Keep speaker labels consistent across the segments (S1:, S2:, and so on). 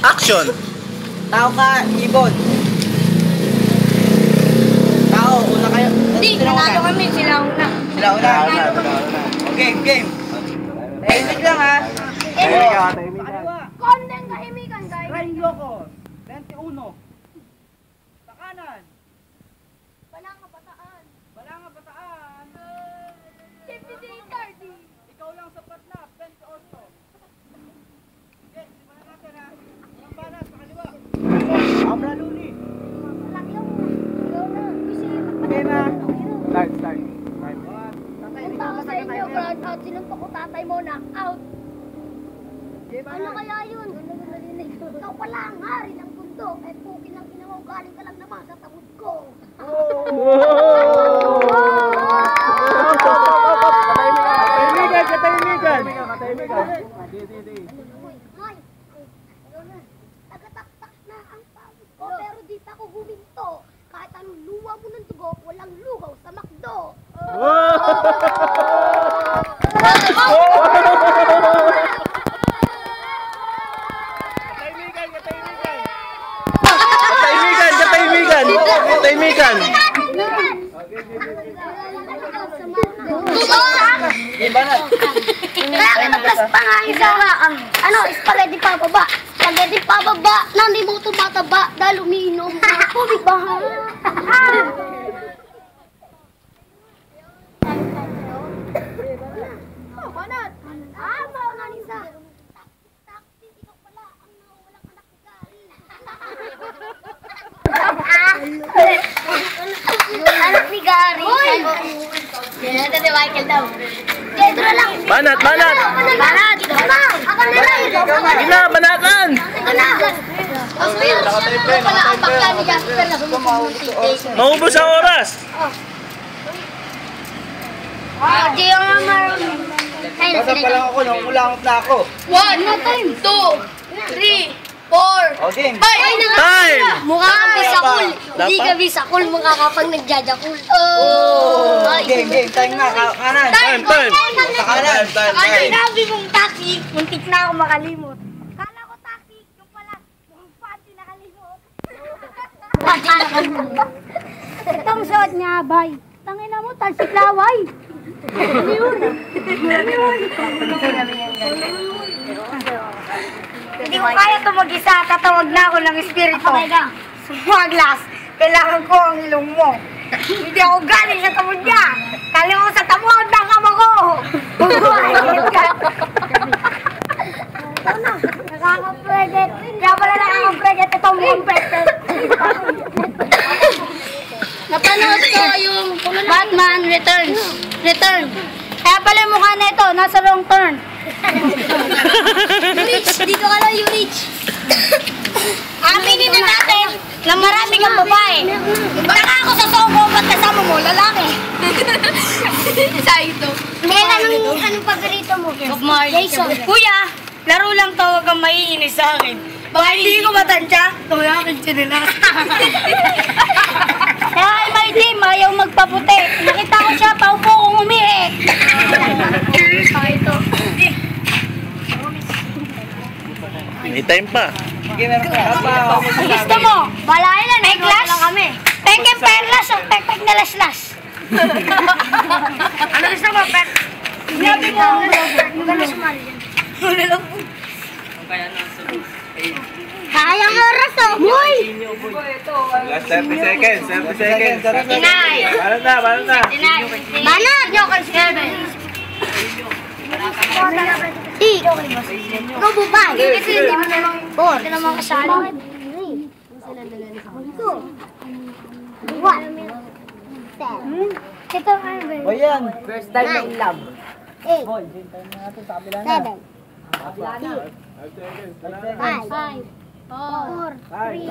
S1: Action!
S2: Tao ka, ibon. Tao, una kayo.
S3: Hindi, nanalo kami. Sila una.
S2: Sila una. Okay, game. Tahimik lang ha.
S3: Kondeng kahimikan, guys.
S2: Ranyo ko. 21. Sa kanan.
S3: Balanga bataan.
S2: Balanga bataan.
S3: 50-30.
S2: Ikaw lang sapat na. 28. Okay, simulan natin ha. Ang balas sa kaliwa. Abra Luli.
S3: Malaki yung. Ikaw na. Kasi
S2: Okay na. Start.
S3: punta ka sa inyo, ground out. Sinuntok ko tatay mo, knock out. Ano kaya yun? Ikaw pala ang hari ng bundok. Eh, pukin lang ginawa. Galing ka lang naman sa tabod ko.
S2: Katahimikan.
S3: Hoy, tagataktak na ang pawis ko. Pero di pa ako huminto. Kahit anong luwa mo ng dugo, walang lugaw sa McDo.
S1: Katahimikan!
S2: Banat.
S3: Kaya kinaplas pa nga yung sa ano, spaghetti pababa. Spaghetti pababa, na hindi mo tumataba dahil umiinom na tubig baha. Banat! Banat isa. Taktik, ikaw pala ang nawawalang anak ni Gary. Anak ni Gary. Yan natin ni Michael daw. Dito na lang.
S1: Banat!
S3: Banat! Dito na. Ako na lang.
S1: Sige na, banatan!
S3: Ito na. Ito pala ang bakla ni Jasper na sumusunod.
S1: Maubos ang oras!
S3: Di yung maroon. Ay,
S2: Basta pa lang ako, nangulangot na ako.
S3: 1, 2, 3, 4.
S2: Okay.
S3: Ay,
S1: Time!
S3: mukha kang bisakul. Hindi ka bisakul, mukha ka pang nagjajakul.
S2: Game. Time na. Kanan.
S1: Time!
S2: Sa kanan.
S3: Ano sinabi mong taxi? Muntik na ako makalimot. Kala ko taxi, yung pala, mukhang panty nakalimot. Itong suot niya, bay. Tangina mo, talsik laway. Hindi ko kaya ito mag-isa, tatawag na ako ng espiritu. Sumaglas, kailangan ko ang ilong mo. Hindi ako galing sa tamod niya. Kali ko sa tamod ng kama ko. Nakaka-preget. Kaya pala nakaka-preget itong impactor. Napanood ko yung Batman Returns. Kaya pala yung mukha na ito, nasa wrong turn. Rich, dito ka lang yung Rich. Aminin na natin na marami kang babae. Taka ako sa soko, ba't kasama mo? Lalaki. Isa ito. Anong paborito mo? Jason. Kuya, laro lang to, huwag kang maiinis sa akin. Baka hindi ko matansya, kaya akin sinilas. Kaya my team, ayaw magpaputi. Nakita ko siya, paupo kong umiik. Ito.
S1: May time pa.
S3: Gusto mo? Balayan na, necklace? Peke perlas o pekpek na laslas? Ano gusto mo, pek? Sinabi mo, ganas mali. Kayang oras o, boy!
S1: Last 30 seconds.
S3: Inay!
S1: Banat na.
S3: Banat! Ikaw bubay! Kasi hindi mo naman four. Ito naman kasali. 2 1 10 Ito ano ba?
S2: O yan. First time in love.
S3: 8
S2: Boy, time na natin sa kabila
S3: 7
S2: na.
S3: 5 4 3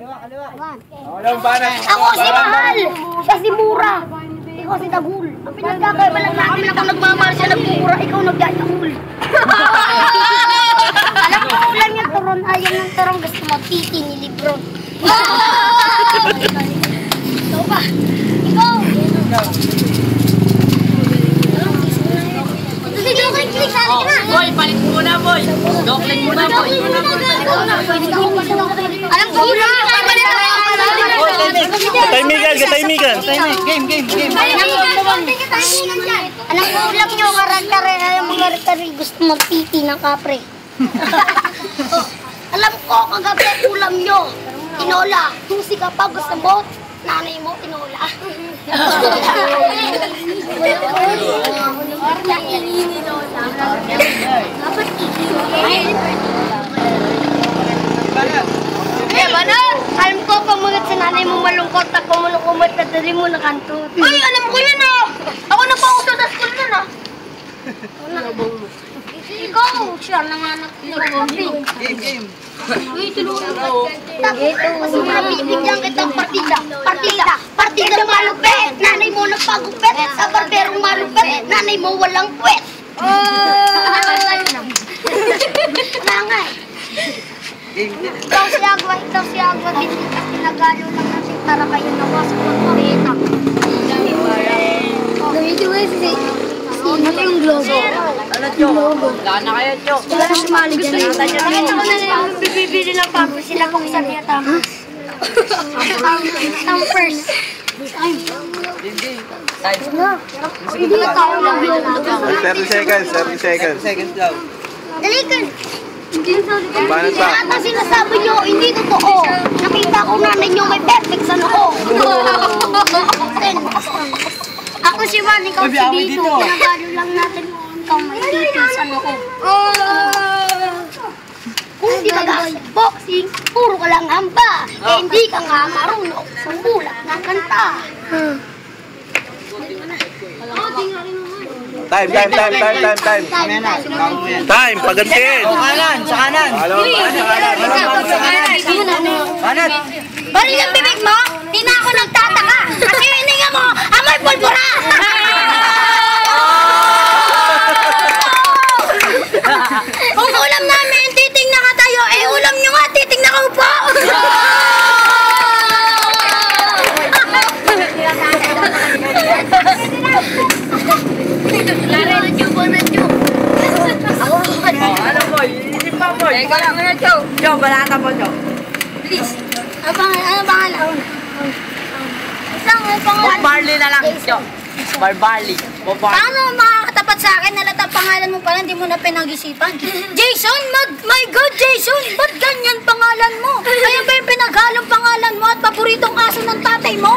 S2: Kaliwa.
S3: 1
S2: Walang banat.
S3: Ako si Mahal! Siya si Mura! Ikaw si Dagul! Ang pinagkakaiba lang natin ako nagmamahal siya nagmura, ikaw nagdadagul! Alam ko ulan yung turon, ayaw ng turong gusto mo titi ni Libro. Ikaw ba? Ikaw! Ito si Joker, click sa akin na!
S2: Boy, palit muna, boy. Dokling muna, boy.
S3: Alam ko na.
S1: Katahimikan, katahimikan.
S2: Game.
S3: Anong ulam nyo? Karakter gusto magpiti ng kapre. Alam ko, kagabi ulam nyo. Tinola. Susi ka pa, gusto mo. Nanay mo, tinola. Banat! Alam ko, pamunod sa nanay mo malungkot at kumulong-kumot na dali mo na kanto. Ay, alam ko yun ah! Ako na pa uso sa school nun ah! Ikaw, siya naman
S2: Game.
S3: Uy, tulungan ko. Tapos mabibigyan kitang partida malupet. Nanay mo nagpagupet. Sa barberong malupet. Nanay mo walang puwet. Nangay. Ikaw si Agwa. Binikas pinagalo lang natin para kayo nawas ko ang pakita. Gamitin mo ano yung globo?
S2: Ano, Cho? Wala na kayo, Cho.
S3: Wala na sumali dyan. Nakita ko na lang bibili ng papo. Sila kong sabi at tamas. Ang first. Hindi na tao lang.
S1: 30 seconds, 30 seconds.
S2: Seconds daw.
S3: Dalikan.
S1: Banat pa.
S3: Lahat ang sinasabi nyo, hindi totoo. Nakita ko nanay nyo may perfect sa noo. Ako si Juan, ikaw si Dito. Pinagalo lang natin ikaw may dito sa noo. Kung di mag-boxing, puro ka lang hamba. Eh, hindi ka nga marunong sa bulat ng kanta.
S1: Time. Time, pagantiin.
S2: Kanan, sa kanan. Banat.
S3: Baril ang bibig mo, di na ako nagtataka. Kasi hininga mo, amoy pulbura! Kung ulam namin, titingnan ka tayo, eh ulam nyo nga, titingnan ka po!
S2: Ano, boy? Hindi pa, boy. Ikaw lang na, Cho. Cho, balata mo, Cho.
S3: Please. Ano pangalan?
S2: Bob Marley na lang, Cho. Bob Marley.
S3: Paano makakatapat sa akin? Nalatang pangalan mo pala, hindi mo na pinag-isipan. Jason, my God, Jason! Ba't ganyan pangalan mo? Kaya ba yung pinaghalong pangalan mo at paboritong aso ng tatay mo?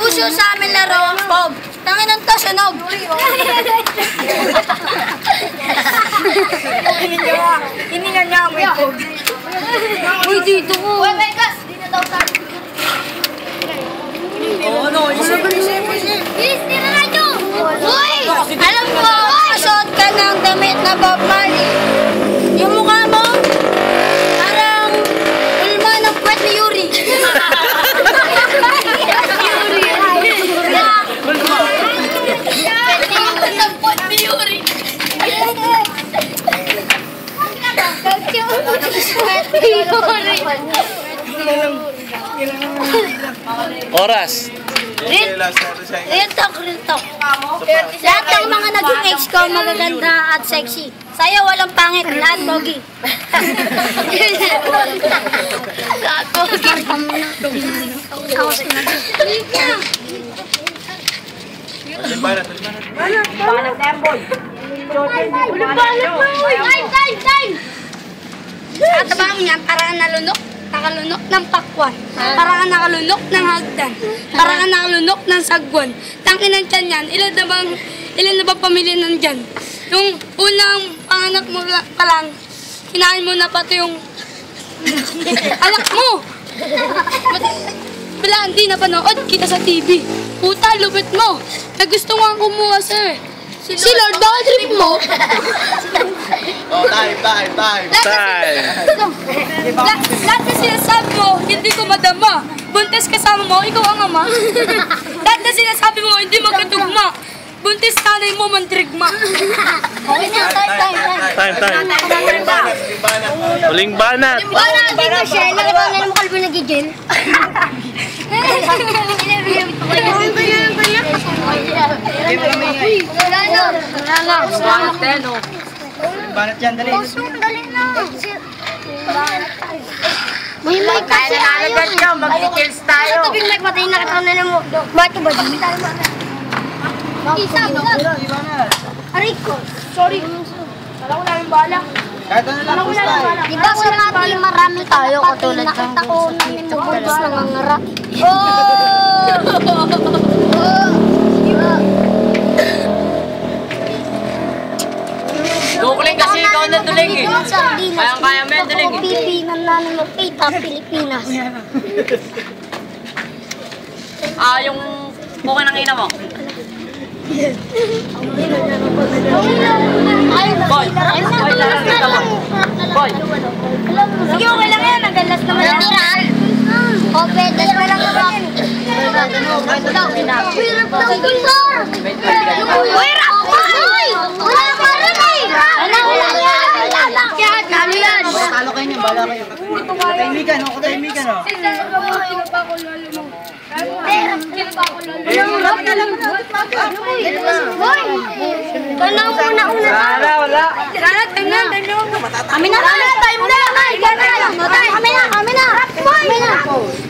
S3: Uso sa amin laro, Bob. Tangin ng to, sunog.
S2: Hiningan niya ako ito.
S3: Uy, dito ko. Uy, may gas. Di na daw tayo.
S2: Oo, no. Isip.
S3: Please, tira na nyo. Uy, alam mo, suot ka ng damit na Bob Marley. Yung mukha mo, parang ulma ng puwet ni Yuri.
S1: Oras.
S3: Real talk. Lahat ng mga naging ex ko, magaganda at sexy. Sa'yo, walang pangit. Lahat pogi. Lahat pogi.
S1: Banat.
S2: Banat na yan, boy.
S3: Time! At abang niyan, parang nakalunok ng pakwan. Parang nakalunok ng hagdan. Parang nakalunok ng sagwan. Tangkinan tiyan yan, ilan na bang pamilya nandyan? Yung unang panganak mo pa lang, kinain mo na pati yung anak mo. Wala, hindi na panood kita sa TV. Puta, lupit mo. Gusto nga kumuha sa'yo eh. Si Lord, bakit trip mo?
S1: Oh, time.
S3: Lahat na sinasabi mo, hindi ko madama. Buntis kasama mo, ikaw ang ama. Lahat na sinasabi mo, hindi magkatugma. Buntis nanay mo, mantrigma. Okay na, time.
S1: Huling banat.
S3: Para hindi mo siya, nakabangan mo kalbo nagigil.
S2: Banat yan, dali.
S3: Dali na. May mic kasi tayo.
S4: Mag-kills tayo.
S3: Sa tubig mic, patayin na kita na mo. Bato ba? Dami tayo ba? Isa. Aray ko. Sorry. Kala ko namin bala.
S2: Kahit ano lang, pusta eh.
S3: Di ba sa natin marami tayo katulad ng nakita ko namin nabubos ng ngara.
S4: Dukuling kasi ikaw na duling eh. Kaya mo yan duling eh.
S3: Pipinan namin mo kita Pilipinas.
S4: Yung buka ng ina mo. Boy, Boy.
S3: Sige, okay lang yan. Nagalas naman yan. Okay, das pa lang naman. Uy, rap pa! Wala pa rin eh! Wala yan! Ano yan?
S2: Talo kayo niyo, bala kayo. Katahimikan, oh, katahimikan, oh.
S3: Tanong una.
S2: Wala.
S3: Time na. Kami na.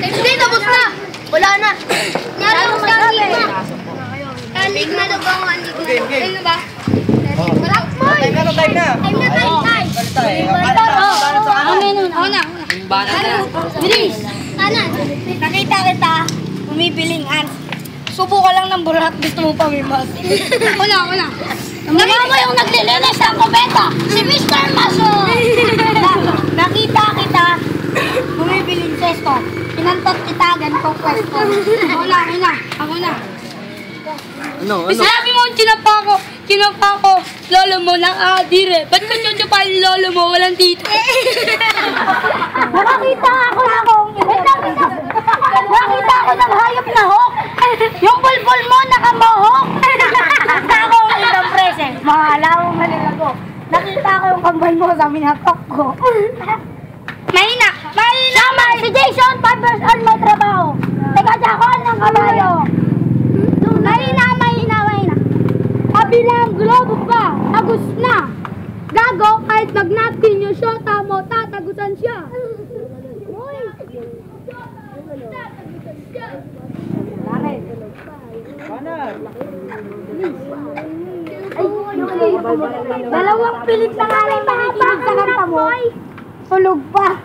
S3: Hindi, tapos na. Wala na. Nyari mo sa akin. Kalig na daw ba ang andi ko? Time na ba?
S2: Time na.
S3: Bilis. Nakita kita. Bumibiling ants. Subo ka lang ng burat. Gusto mo pamimas. Una. Nakita mo yung naglilinis ng kometa. Si Mr. Maso. Nakita kita. Bumibiling sesto. Pinantot kita. Ganitong pwesto. Ako na.
S1: Ano?
S3: Sinabi mo, kinapa ko, lolo mo, nakakadire. Ba't ka pa yung lolo mo, walang dito? Nakakita ako ng hayop na hawk. Yung bulbul mo, nakamohok. Nakita ko ang ilang present. Mga alawang manilago. Nakita ko yung kambal mo sa minatok ko. Mahina. Sama, si Jason, 5 years old, may trabaho. Teka-tsakon ng kabayo. Mahina. Kabilang globo pa, tagus na. Gago, kahit mag-napkin yung shota mo, tatagusan siya. Dalawang pilit na nga lang makikinig sa kanta mo. Tulog pa.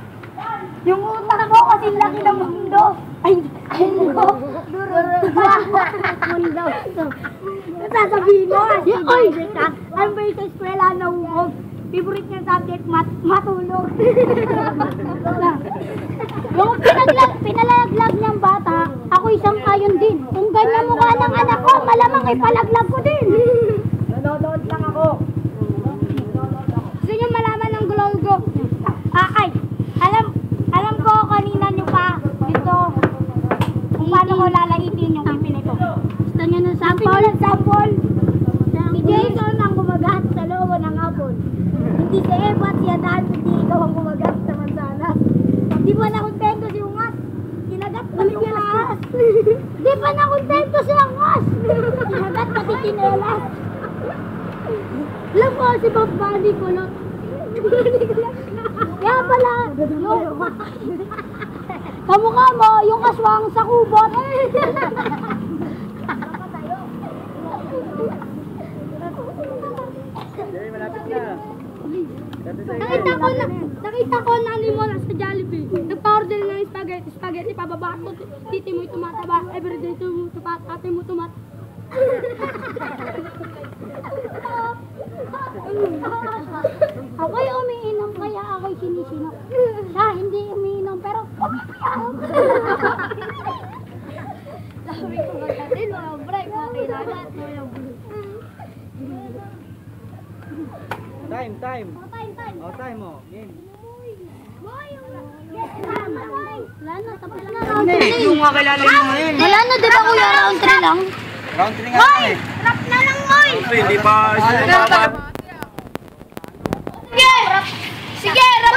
S3: Yung utak mo kasi laki ng mundo. Ay, mundo. Mundo. Sasabihin mo, oy, ano ba yung sa eskwela na umog? Favorite niya subject, matulog. Yung pinalalaglag niyang bata, ako isang kayon din. Kung ganyan mukha ng anak ko, malamang ipalaglag ko din. Nanonood lang ako. Gusto niyo malaman ng glogo? Alam ko kanina niyo pa dito kung paano ko lalaitin yung pipi nito. Gusto niyo ng sample? Si Jason ang gumagat sa logo ng apple. Hindi si Eva at si Adan, hindi ikaw ang gumagat sa mansanas. Di ba nakontento si Ungas? Kinagat pati kinelas. Di ba nakontento si Ungas? Kinagat pati kinelas. Alam ko si Bob Bunny kulot. Kaya pala, kamukha mo, yung aswang sa kubot. Nakita ko na mo na sa Jollibee. Nagpa-order ng spaghetti pababa. Titi mo'y tumataba. Everyday tumat, ate mo tumat. Ako'y umiinom kaya ako'y sinisinok. Siya hindi umiinom pero umiinom. Sabi ko magkatin, mga break, mga kailangan.
S2: Time. Oh, time mo. Game.
S3: Wala na, tapos na.
S2: Yung mga kilala mo ngayon.
S3: Wala na, di ba kuya? Round 3 lang.
S2: Round 3 nga lang eh.
S3: Rap na lang, oy!
S1: Hindi pa sila
S3: Sige! Sige, rap